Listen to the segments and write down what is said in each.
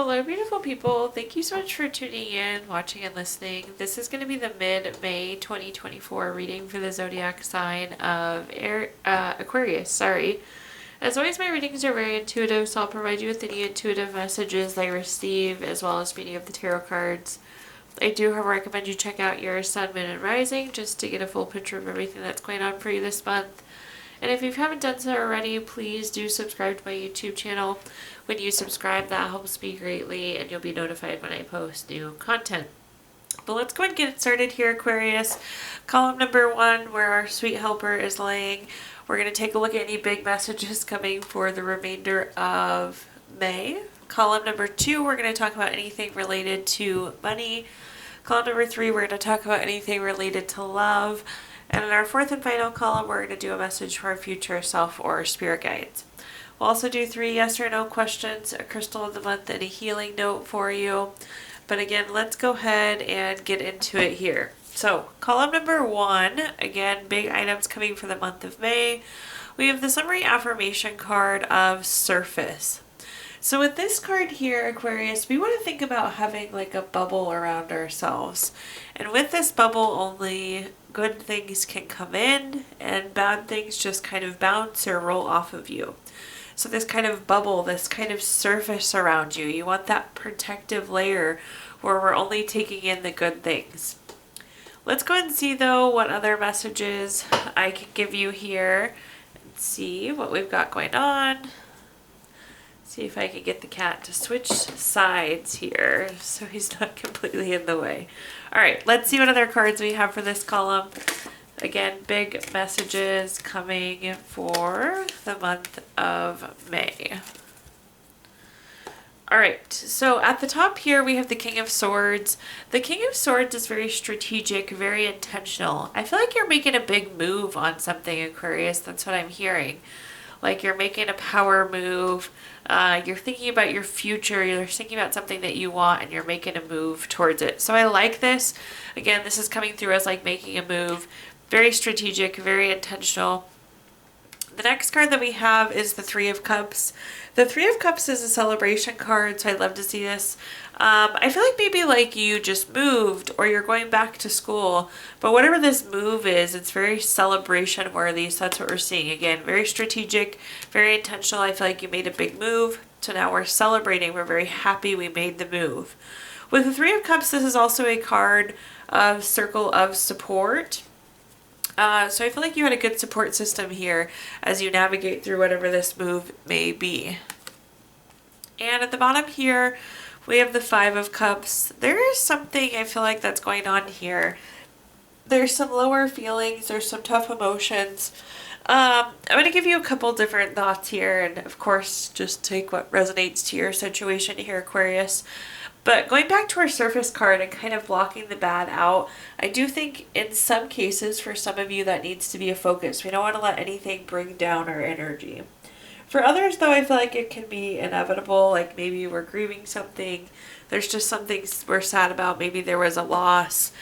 Hello, beautiful people. Thank you so much for tuning in, watching, and listening. This is going to be the mid-May 2024 reading for the zodiac sign of Aquarius. Sorry. As always, my readings are very intuitive, so I'll provide you with any intuitive messages I receive, as well as reading of the tarot cards. I do recommend you check out your sun, moon, and rising just to get a full picture of everything that's going on for you this month. And if you haven't done so already, please do subscribe to my YouTube channel. When you subscribe, that helps me greatly, and you'll be notified when I post new content. But let's go ahead and get started here, Aquarius. Column number 1, where our sweet helper is laying. We're going to take a look at any big messages coming for the remainder of May. Column number 2, we're going to talk about anything related to money. Column number 3, we're going to talk about anything related to love. And in our 4th and final column, we're going to do a message for our future self or spirit guides. We'll also do 3 yes or no questions, a crystal of the month, and a healing note for you. But again, let's go ahead and get into it here. So, column number 1, again, big items coming for the month of May. We have the summary affirmation card of surface. So with this card here, Aquarius, we want to think about having like a bubble around ourselves. And with this bubble, only good things can come in and bad things just kind of bounce or roll off of you. So this kind of bubble, this kind of surface around you, you want that protective layer where we're only taking in the good things. Let's go ahead and see though what other messages I can give you here and see what we've got going on. See if I can get the cat to switch sides here so he's not completely in the way. All right, let's see what other cards we have for this column. Again, big messages coming for the month of May. All right, so at the top here we have the King of Swords. The King of Swords is very strategic, very intentional. I feel like you're making a big move on something, Aquarius. That's what I'm hearing. Like you're making a power move. You're thinking about your future. You're thinking about something that you want and you're making a move towards it. So I like this. Again, this is coming through as like making a move. Very strategic, very intentional. The next card that we have is the Three of Cups. The Three of Cups is a celebration card, so I'd love to see this. I feel like maybe like you just moved or you're going back to school, but whatever this move is, it's very celebration worthy, so that's what we're seeing. Again, very strategic, very intentional. I feel like you made a big move, so now we're celebrating. We're very happy we made the move. With the Three of Cups, this is also a card of circle of support. So I feel like you had a good support system here as you navigate through whatever this move may be. And at the bottom here, we have the Five of Cups. There is something I feel like that's going on here. There's some lower feelings, there's some tough emotions. I'm going to give you a couple different thoughts here, and of course, just take what resonates to your situation here, Aquarius. But going back to our surface card and kind of blocking the bad out, I do think in some cases for some of you that needs to be a focus. We don't want to let anything bring down our energy. For others though, I feel like it can be inevitable, like maybe we're grieving something, there's just some things we're sad about, maybe there was a loss.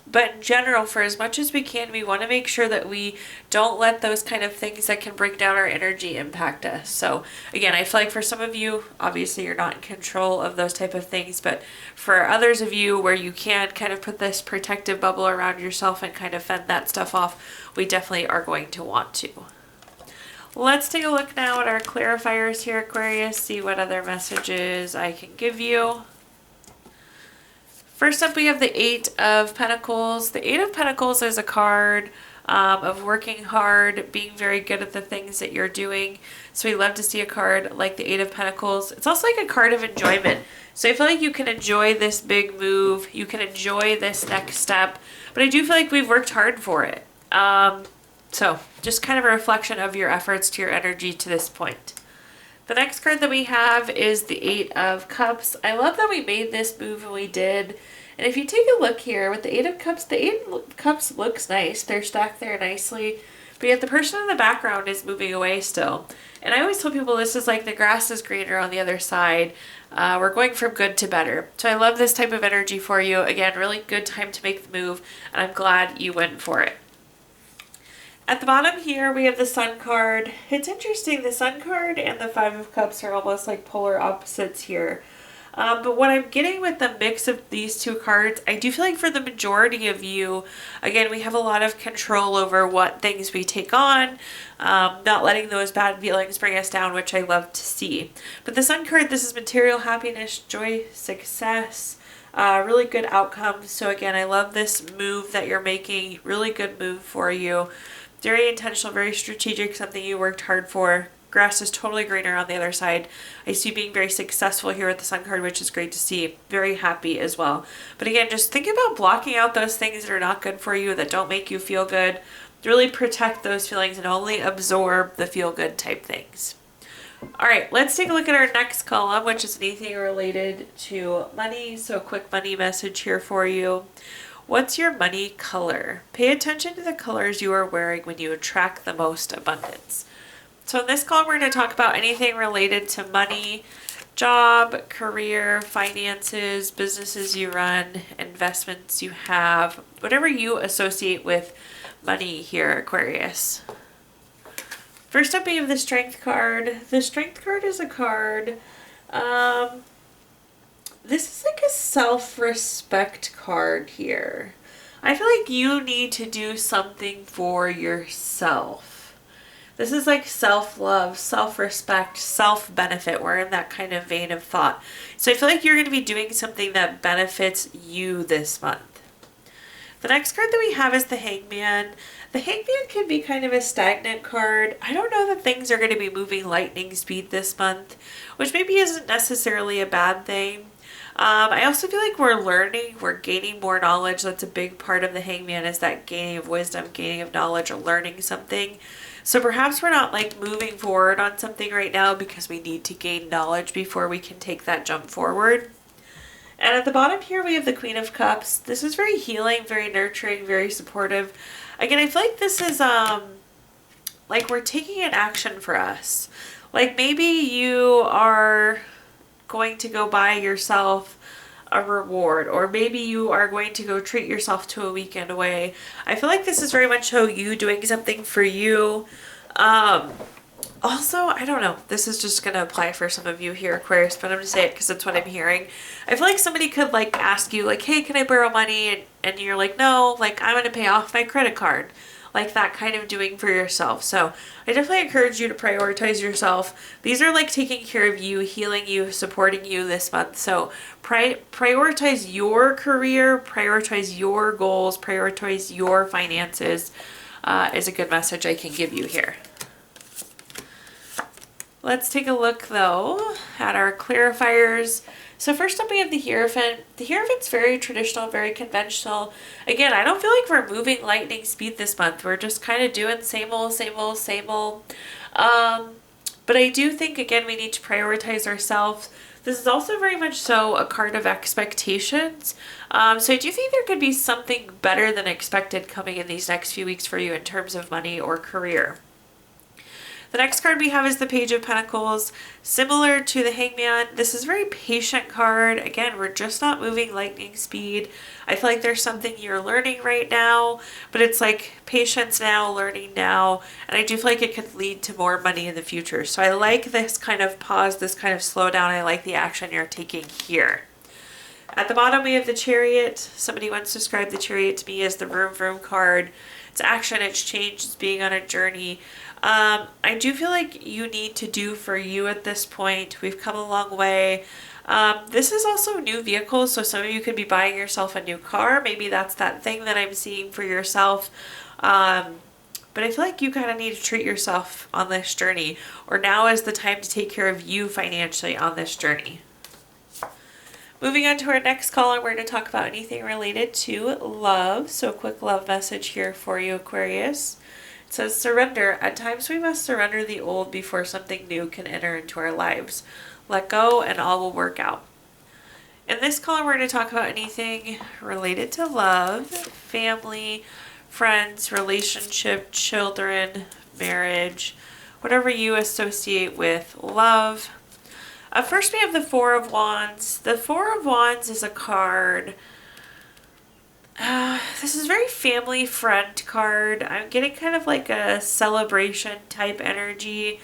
But in general, for as much as we can, we want to make sure that we don't let those kind of things that can bring down our energy impact us. So again, I feel like for some of you, obviously you're not in control of those type of things, but for others of you where you can kind of put this protective bubble around yourself and kind of fend that stuff off, we definitely are going to want to. Let's take a look now at our clarifiers here, Aquarius, see what other messages I can give you. First up, we have the Eight of Pentacles. The Eight of Pentacles is a card of working hard, being very good at the things that you're doing. So we love to see a card like the Eight of Pentacles. It's also like a card of enjoyment. So I feel like you can enjoy this big move. You can enjoy this next step. But I do feel like we've worked hard for it. So just kind of a reflection of your efforts to your energy to this point. The next card that we have is the Eight of Cups. I love that we made this move and we did. And if you take a look here with the Eight of Cups, the Eight of Cups looks nice. They're stacked there nicely. But yet the person in the background is moving away still. And I always tell people this is like the grass is greener on the other side. We're going from good to better. So I love this type of energy for you. Again, really good time to make the move. And I'm glad you went for it. At the bottom here, we have the Sun card. It's interesting, the Sun card and the Five of Cups are almost like polar opposites here. But what I'm getting with the mix of these two cards, I do feel like for the majority of you, again, we have a lot of control over what things we take on, not letting those bad feelings bring us down, which I love to see. But the Sun card, this is material happiness, joy, success, really good outcomes. So again, I love this move that you're making, really good move for you. Very intentional, very strategic, something you worked hard for. Grass is totally greener on the other side. I see you being very successful here with the Sun card, which is great to see. Very happy as well. But again, just think about blocking out those things that are not good for you, that don't make you feel good. Really protect those feelings and only absorb the feel good type things. All right, let's take a look at our next column, which is anything related to money. So a quick money message here for you. What's your money color? Pay attention to the colors you are wearing when you attract the most abundance. So in this column, we're going to talk about anything related to money, job, career, finances, businesses you run, investments you have, whatever you associate with money here, Aquarius. First up, we have the Strength card. The Strength card is a card. This is like a self-respect card here. I feel like you need to do something for yourself. This is like self-love, self-respect, self-benefit. We're in that kind of vein of thought. So I feel like you're going to be doing something that benefits you this month. The next card that we have is the Hangman. The Hangman can be kind of a stagnant card. I don't know that things are going to be moving lightning speed this month, which maybe isn't necessarily a bad thing. I also feel like we're learning, we're gaining more knowledge. That's a big part of the Hangman, is that gaining of wisdom, gaining of knowledge, or learning something. So perhaps we're not like moving forward on something right now because we need to gain knowledge before we can take that jump forward. And at the bottom here, we have the Queen of Cups. This is very healing, very nurturing, very supportive. Again, I feel like this is like we're taking an action for us. Like maybe you are going to go buy yourself a reward, or maybe you are going to go treat yourself to a weekend away. I feel like this is very much so you doing something for you. Also, I don't know, this is just going to apply for some of you here, Aquarius, but I'm going to say it because that's what I'm hearing. I feel like somebody could like ask you like, hey, can I borrow money? And you're like, no, like I'm going to pay off my credit card. Like that kind of doing for yourself. So I definitely encourage you to prioritize yourself. These are like taking care of you, healing you, supporting you this month. So prioritize your career, prioritize your goals, prioritize your finances is a good message I can give you here. Let's take a look though at our clarifiers. So first up we have the Hierophant. The Hierophant's very traditional, very conventional. Again, I don't feel like we're moving lightning speed this month. We're just kind of doing same old, same old, same old. But I do think, again, we need to prioritize ourselves. This is also very much so a card of expectations. So I do think there could be something better than expected coming in these next few weeks for you in terms of money or career. The next card we have is the Page of Pentacles. Similar to the Hangman, this is a very patient card. Again, we're just not moving lightning speed. I feel like there's something you're learning right now, but it's like patience now, learning now, and I do feel like it could lead to more money in the future. So I like this kind of pause, this kind of slow down. I like the action you're taking here. At the bottom, we have the Chariot. Somebody once described the Chariot to me as the vroom vroom card. It's action, it's change, it's being on a journey. I do feel like you need to do for you at this point. We've come a long way. This is also new vehicles, so some of you could be buying yourself a new car. Maybe that's that thing that I'm seeing for yourself. But I feel like you kind of need to treat yourself on this journey, or now is the time to take care of you financially on this journey. Moving on to our next column, we're going to talk about anything related to love. So a quick love message here for you, Aquarius. It says, surrender. At times we must surrender the old before something new can enter into our lives. Let go and all will work out. In this column, we're going to talk about anything related to love, family, friends, relationship, children, marriage, whatever you associate with love. First, we have the Four of Wands. The Four of Wands is a card. This is very family friend card. I'm getting kind of like a celebration type energy.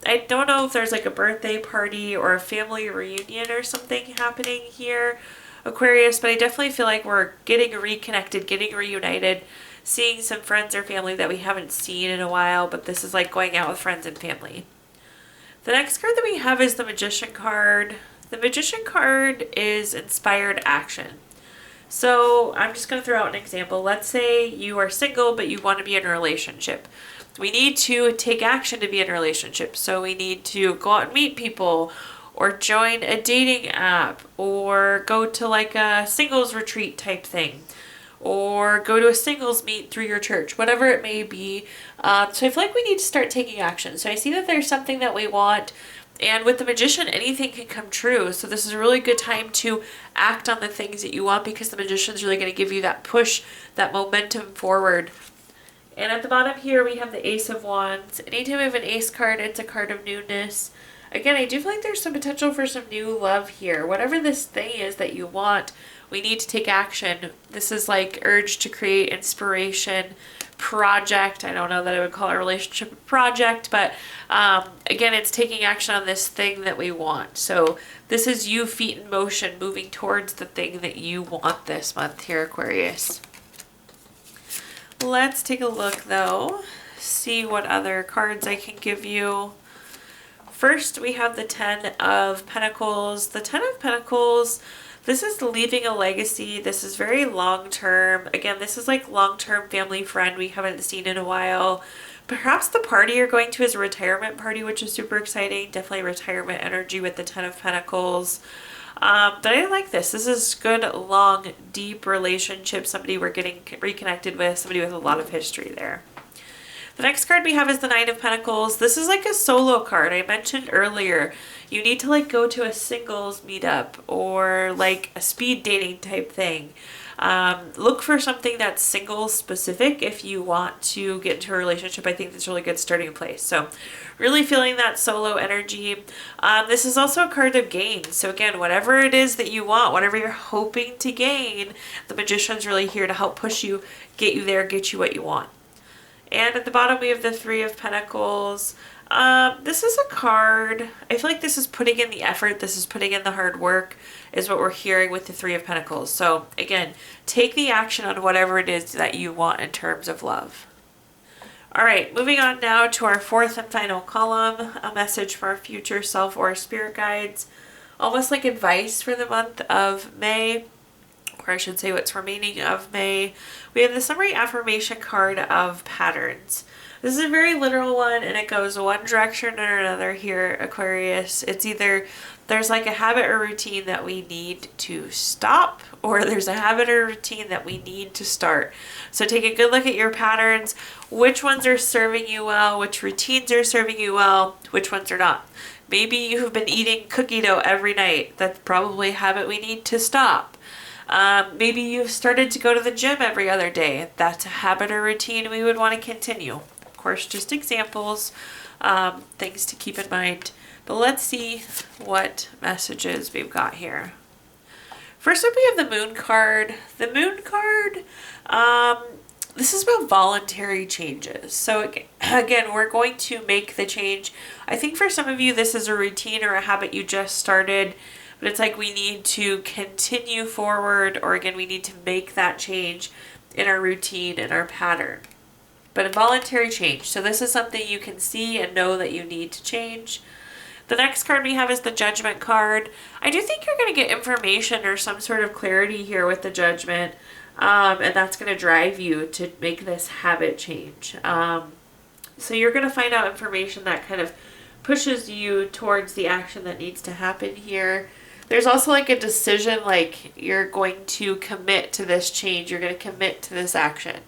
I don't know if there's like a birthday party or a family reunion or something happening here, Aquarius, but I definitely feel like we're getting reconnected, getting reunited, seeing some friends or family that we haven't seen in a while, but this is like going out with friends and family. The next card that we have is the Magician card. The Magician card is inspired action. So I'm just going to throw out an example. Let's say you are single, but you want to be in a relationship. We need to take action to be in a relationship. So we need to go out and meet people, or join a dating app, or go to like a singles retreat type thing, or go to a singles meet through your church, whatever it may be. So I feel like we need to start taking action. So I see that there's something that we want, and with the Magician, anything can come true. So this is a really good time to act on the things that you want, because the Magician is really going to give you that push, that momentum forward. And at the bottom here, we have the Ace of Wands. Anytime we have an Ace card, it's a card of newness. Again, I do feel like there's some potential for some new love here. Whatever this thing is that you want, we need to take action. This is like urge to create, inspiration, project. I don't know that I would call a relationship a project, but again, it's taking action on this thing that we want. So this is you, feet in motion, moving towards the thing that you want this month here, Aquarius. Let's take a look though, see what other cards I can give you. First, we have the Ten of Pentacles. The Ten of Pentacles, this is leaving a legacy. This is very long-term. Again, this is like long-term family friend we haven't seen in a while. Perhaps the party you're going to is a retirement party, which is super exciting. Definitely retirement energy with the Ten of Pentacles. But I like this. This is good, long, deep relationship. Somebody we're getting reconnected with, somebody with a lot of history there. The next card we have is the Nine of Pentacles. This is like a solo card. I mentioned earlier, you need to like go to a singles meetup or like a speed dating type thing. Look for something that's single specific if you want to get into a relationship. I think that's a really good starting place. So really feeling that solo energy. This is also a card of gain. So again, whatever it is that you want, whatever you're hoping to gain, the Magician's really here to help push you, get you there, get you what you want. And at the bottom, we have the Three of Pentacles. This is a card. I feel like this is putting in the effort. This is putting in the hard work, is what we're hearing with the Three of Pentacles. So again, take the action on whatever it is that you want in terms of love. All right, moving on now to our fourth and final column, a message for our future self or spirit guides. Almost like advice for the month of May, or I should say what's remaining of May. We have the summary affirmation card of patterns. This is a very literal one, and it goes one direction or another here, Aquarius. It's either there's like a habit or routine that we need to stop, or there's a habit or routine that we need to start. So take a good look at your patterns. Which ones are serving you well? Which routines are serving you well? Which ones are not? Maybe you have been eating cookie dough every night. That's probably a habit we need to stop. Maybe you've started to go to the gym every other day. That's a habit or routine we would want to continue. Of course, just examples, things to keep in mind. But let's see what messages we've got here. First up, we have the Moon card. The Moon card, this is about voluntary changes. So again, we're going to make the change. I think for some of you, this is a routine or a habit you just started, but it's like we need to continue forward, or again, we need to make that change in our routine and our pattern. But a voluntary change. So this is something you can see and know that you need to change. The next card we have is the Judgment card. I do think you're going to get information or some sort of clarity here with the Judgment, and that's going to drive you to make this habit change. So you're going to find out information that kind of pushes you towards the action that needs to happen here. There's also like a decision, like you're going to commit to this change. You're going to commit to this action.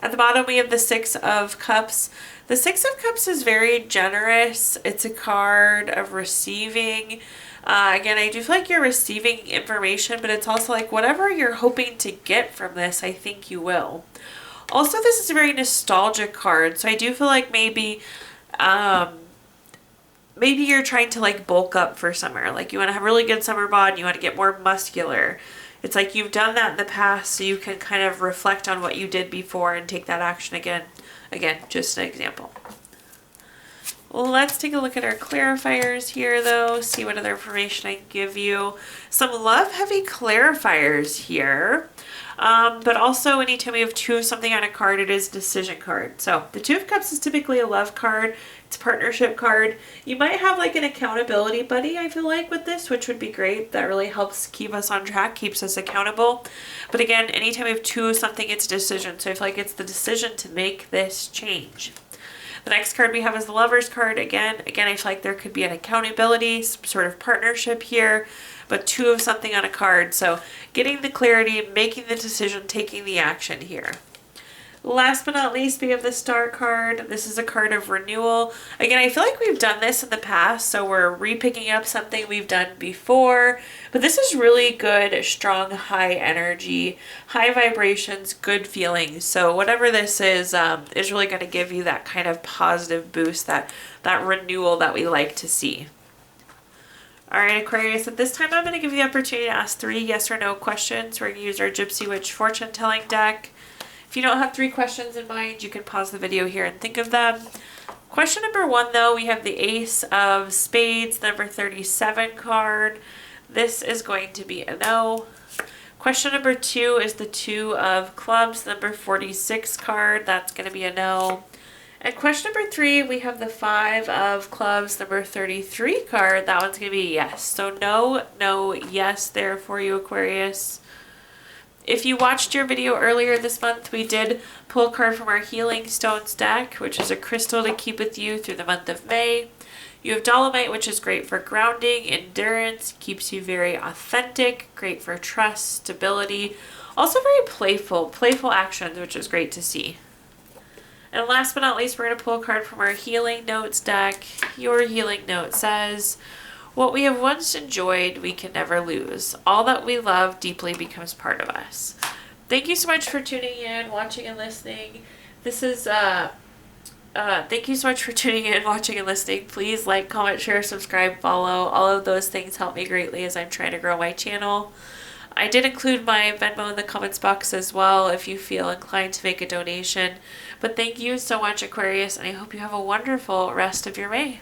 At the bottom, we have the Six of Cups. The Six of Cups is very generous. It's a card of receiving. Again, I do feel like you're receiving information, but it's also like whatever you're hoping to get from this, I think you will. Also, this is a very nostalgic card. So I do feel like maybe you're trying to like bulk up for summer. Like you want to have a really good summer bod and you want to get more muscular. It's like you've done that in the past, so you can kind of reflect on what you did before and take that action again. Again, just an example. Well, let's take a look at our clarifiers here, though, see what other information I can give you. Some love-heavy clarifiers here, but also anytime we have two of something on a card, it is a decision card. So the Two of Cups is typically a love card. It's a partnership card. You might have like an accountability buddy, I feel like, with this, which would be great. That really helps keep us on track, keeps us accountable. But again, anytime we have two of something, it's a decision. So I feel like it's the decision to make this change. The next card we have is the Lover's card. Again, I feel like there could be an accountability, some sort of partnership here, but two of something on a card. So getting the clarity, making the decision, taking the action here. Last but not least, we have the Star card. This is a card of renewal. Again, I feel like we've done this in the past, so we're re-picking up something we've done before. But this is really good, strong, high energy, high vibrations, good feelings. So whatever this is really going to give you that kind of positive boost, that renewal that we like to see. All right, Aquarius, at this time I'm going to give you the opportunity to ask 3 yes or no questions. We're going to use our Gypsy Witch fortune telling deck. If you don't have 3 questions in mind, you can pause the video here and think of them. Question number 1, though, we have the Ace of Spades, number 37 card. This is going to be a no. Question number 2 is the Two of Clubs, number 46 card. That's going to be a no. And question number 3, we have the Five of Clubs, number 33 card. That one's going to be a yes. So no, no, yes there for you, Aquarius. If you watched your video earlier this month, we did pull a card from our Healing Stones deck, which is a crystal to keep with you through the month of May. You have Dolomite, which is great for grounding, endurance, keeps you very authentic, great for trust, stability, also very playful actions, which is great to see. And last but not least, we're going to pull a card from our Healing Notes deck. Your Healing Note says, what we have once enjoyed, we can never lose. All that we love deeply becomes part of us. Thank you so much for tuning in, watching, and listening. This is, thank you so much for tuning in, watching, and listening. Please like, comment, share, subscribe, follow. All of those things help me greatly as I'm trying to grow my channel. I did include my Venmo in the comments box as well if you feel inclined to make a donation. But thank you so much, Aquarius, and I hope you have a wonderful rest of your May.